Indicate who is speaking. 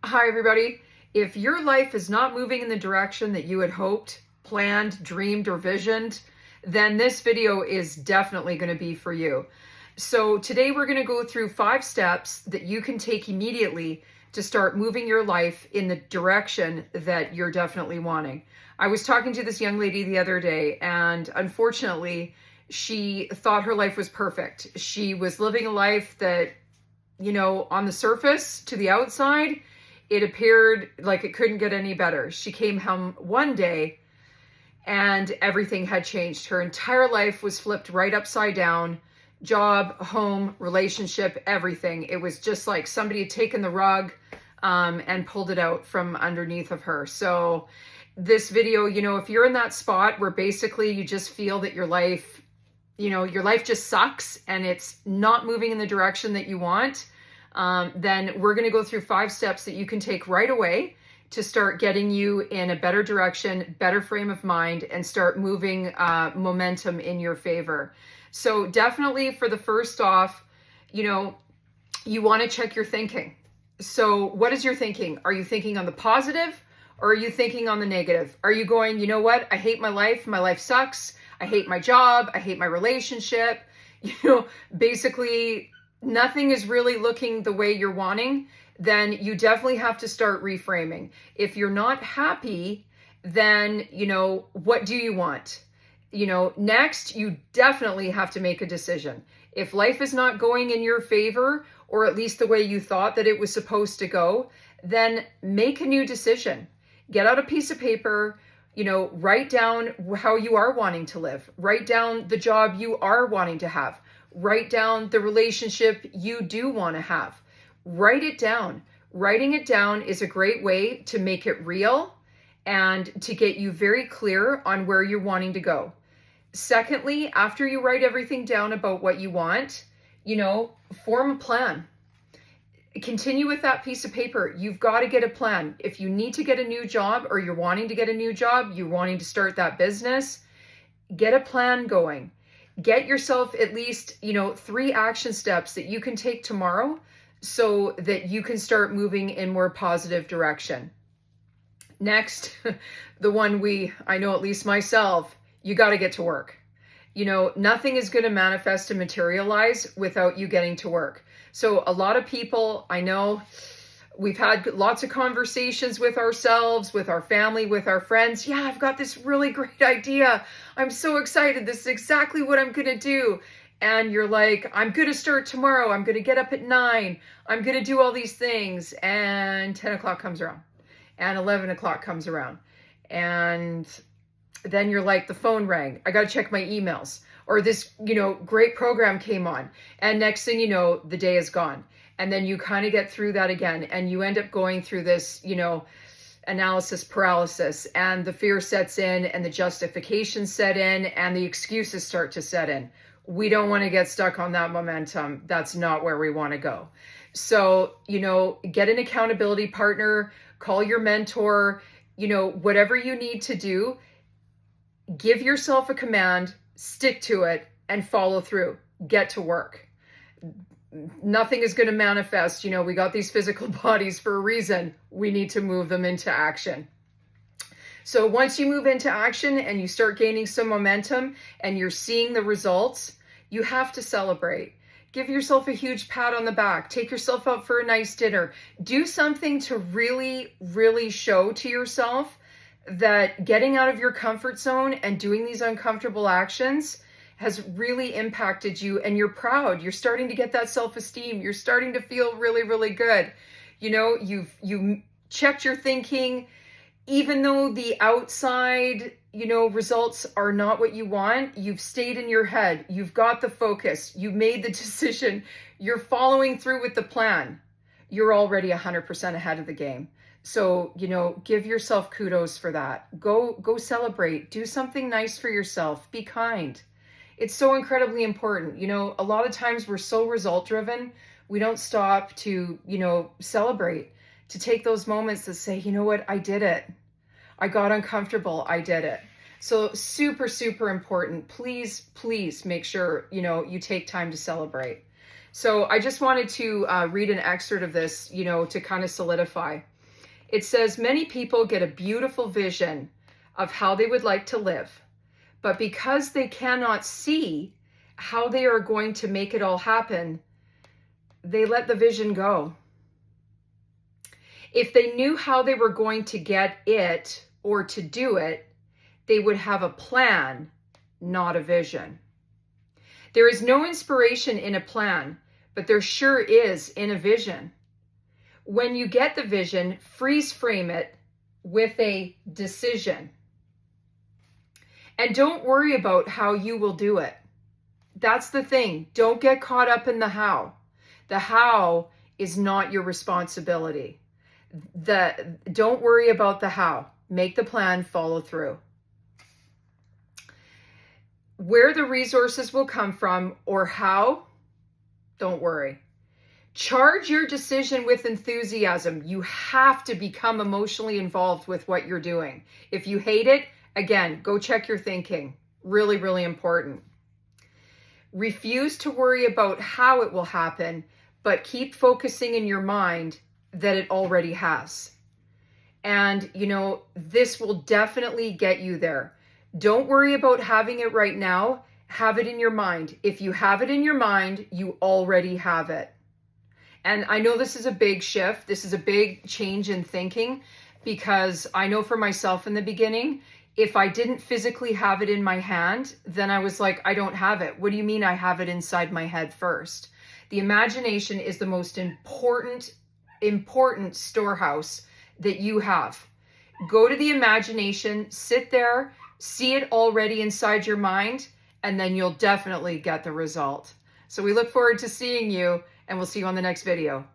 Speaker 1: Hi, everybody. If your life is not moving in the direction that you had hoped, planned, dreamed, or visioned, then this video is definitely going to be for you. So today we're going to go through 5 steps that you can take immediately to start moving your life in the direction that you're definitely wanting. I was talking to this young lady the other day, and unfortunately, she thought her life was perfect. She was living a life that, on the surface to the outside, it appeared like it couldn't get any better. She came home one day and everything had changed. Her entire life was flipped right upside down. Job, home, relationship, everything. It was just like somebody had taken the rug and pulled it out from underneath of her. So this video, if you're in that spot where basically you just feel that your life just sucks and it's not moving in the direction that you want, then we're going to go through 5 steps that you can take right away to start getting you in a better direction, better frame of mind, and start moving momentum in your favor. So definitely for the first off, you want to check your thinking. So what is your thinking? Are you thinking on the positive or are you thinking on the negative? Are you going, you know what? I hate my life sucks. I hate my job. I hate my relationship. Basically nothing is really looking the way you're wanting, then you definitely have to start reframing. If you're not happy, then, what do you want? Next, you definitely have to make a decision. If life is not going in your favor, or at least the way you thought that it was supposed to go, then make a new decision. Get out a piece of paper, write down how you are wanting to live. Write down the job you are wanting to have. Write down the relationship you do want to have. Write it down. Writing it down is a great way to make it real and to get you very clear on where you're wanting to go. Secondly, after you write everything down about what you want, form a plan. Continue with that piece of paper. You've got to get a plan. If you need to get a new job or you're wanting to get a new job, you're wanting to start that business, get a plan going. Get yourself at least, 3 action steps that you can take tomorrow so that you can start moving in more positive direction. Next, the one I know at least myself, you got to get to work. Nothing is going to manifest and materialize without you getting to work. So a lot of people, I know, we've had lots of conversations with ourselves, with our family, with our friends. Yeah, I've got this really great idea. I'm so excited. This is exactly what I'm going to do. And you're like, I'm going to start tomorrow. I'm going to get up at 9. I'm going to do all these things. And 10 o'clock comes around. And 11 o'clock comes around. And then you're like, the phone rang. I got to check my emails. Or this, great program came on. And next thing you know, the day is gone. And then you kind of get through that again. And you end up going through this, analysis paralysis. And the fear sets in and the justifications set in and the excuses start to set in. We don't want to get stuck on that momentum. That's not where we want to go. So, get an accountability partner, call your mentor, whatever you need to do, give yourself a command, stick to it, and follow through. Get to work. Nothing is going to manifest. We got these physical bodies for a reason. We need to move them into action. So once you move into action and you start gaining some momentum and you're seeing the results, you have to celebrate. Give yourself a huge pat on the back. Take yourself out for a nice dinner. Do something to really, really show to yourself that getting out of your comfort zone and doing these uncomfortable actions has really impacted you, and you're proud. You're starting to get that self-esteem. You're starting to feel really, really good. You checked your thinking. Even though the outside, results are not what you want, you've stayed in your head. You've got the focus. You made the decision. You're following through with the plan. You're already 100% ahead of the game. So, give yourself kudos for that. Go celebrate. Do something nice for yourself. Be kind. It's so incredibly important. A lot of times we're so result driven, we don't stop to, celebrate, to take those moments to say, you know what, I did it. I got uncomfortable. I did it. So super, super important. Please, please make sure, you take time to celebrate. So I just wanted to read an excerpt of this, to kind of solidify. It says many people get a beautiful vision of how they would like to live, but because they cannot see how they are going to make it all happen, they let the vision go. If they knew how they were going to get it or to do it, they would have a plan, not a vision. There is no inspiration in a plan, but there sure is in a vision. When you get the vision, freeze frame it with a decision. And don't worry about how you will do it. That's the thing. Don't get caught up in the how. The how is not your responsibility. Don't worry about the how. Make the plan, follow through. Where the resources will come from or how, don't worry. Charge your decision with enthusiasm. You have to become emotionally involved with what you're doing. If you hate it, again, go check your thinking. Really, really important. Refuse to worry about how it will happen, but keep focusing in your mind that it already has. And, this will definitely get you there. Don't worry about having it right now. Have it in your mind. If you have it in your mind, you already have it. And I know this is a big shift. This is a big change in thinking, because I know for myself in the beginning, if I didn't physically have it in my hand, then I was like, I don't have it. What do you mean I have it inside my head first? The imagination is the most important storehouse that you have. Go to the imagination, sit there, see it already inside your mind, and then you'll definitely get the result. So we look forward to seeing you, and we'll see you on the next video.